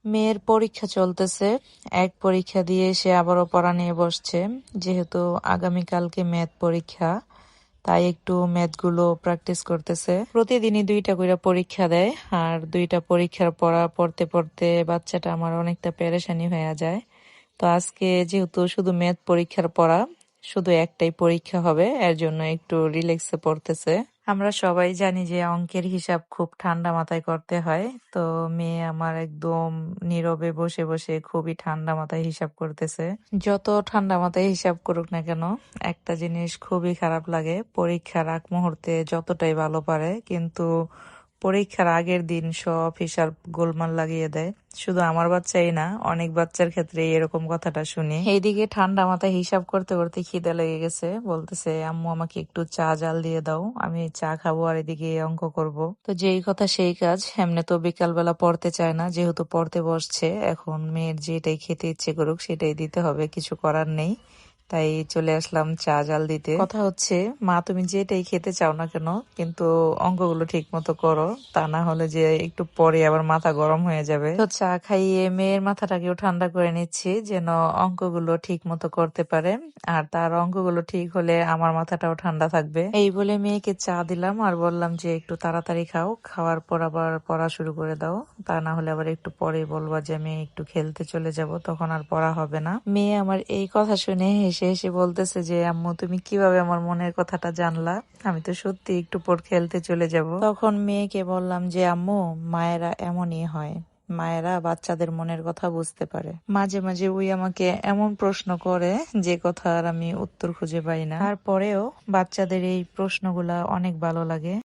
মেয়ের পরীক্ষা চলতেছে। এক পরীক্ষা দিয়ে সে আবারও পড়া নিয়ে বসছে। যেহেতু আগামীকালকে ম্যাথ পরীক্ষা, তাই একটু ম্যাথগুলো প্র্যাকটিস করতেছে। প্রতিদিনই 2টা করে পরীক্ষা দেয়, আর 2টা পরীক্ষার পড়া পড়তে পড়তে বাচ্চাটা আমার অনেকটা পেরেশানি হয়ে যায়। তো আজকে যেহেতু শুধু ম্যাথ পরীক্ষার পড়া, শুধু একটাই পরীক্ষা হবে, এর জন্য একটু রিল্যাক্সে পড়তেছে। আমরা সবাই জানি যে অঙ্কের হিসাব খুব ঠান্ডা মাথায় করতে হয়। তো মেয়ে আমার একদম নীরবে বসে বসে খুবই ঠান্ডা মাথায় হিসাব করতেছে। যত ঠান্ডা মাথায় হিসাব করুক না কেন, একটা জিনিস খুবই খারাপ লাগে, পরীক্ষার আগ মুহূর্তে যতটাই ভালো পারে কিন্তু পরীক্ষার আগের দিন সব হিসাব গোলমাল লাগিয়ে দেয়। শুধু আমার বাচ্চাই না, অনেক বাচ্চার ক্ষেত্রে এরকম কথাটা শুনি। এইদিকে ঠান্ডা মাথায় হিসাব করতে করতে খিদে লেগে গেছে, বলতেছে আম্মু আমাকে একটু চা জাল দিয়ে দাও, আমি চা খাবো আর এদিকে অঙ্ক করব। তো যেই কথা সেই কাজ, এমনি তো বিকালবেলা পড়তে চায় না, যেহেতু পড়তে বসছে, এখন মেয়ের যেটাই খেতে ইচ্ছে করুক সেটাই দিতে হবে, কিছু করার নেই। তাই চলে আসলাম চা জাল দিতে। কথা হচ্ছে, মা তুমি যেটাই খেতে চাও না কেন, কিন্তু অঙ্কগুলো ঠিক মতো করো, তা না হলে যে একটু পরে আবার মাথা গরম হয়ে যাবে। তো চা খাইয়ে মেয়ের মাথাটাকেও ঠান্ডা করে নিচ্ছি, যেন অঙ্কগুলো ঠিক মতো করতে পারে। আর তার অঙ্কগুলো ঠিক হলে আমার মাথাটাও ঠান্ডা থাকবে। এই বলে মেয়েকে চা দিলাম আর বললাম যে একটু তাড়াতাড়ি খাও, খাওয়ার পর আবার পড়া শুরু করে দাও, তা না হলে আবার একটু পরে বলবা যে আমি একটু খেলতে চলে যাব, তখন আর পড়া হবে না। মেয়ে আমার এই কথা শুনে হেসে হেসে বলতেছে যে আম্মু তুমি কিভাবে আমার মনের কথাটা জানলা, আমি তো সত্যি একটু পর খেলতে চলে যাব। তখন মেয়েকে বললাম যে আম্মু, মায়েরা এমনই হয়, মায়েরা বাচ্চাদের মনের কথা বুঝতে পারে। মাঝে মাঝে ওই আমাকে এমন প্রশ্ন করে যে কথার আমি উত্তর খুঁজে পাই না, তারপরেও বাচ্চাদের এই প্রশ্নগুলা অনেক ভালো লাগে।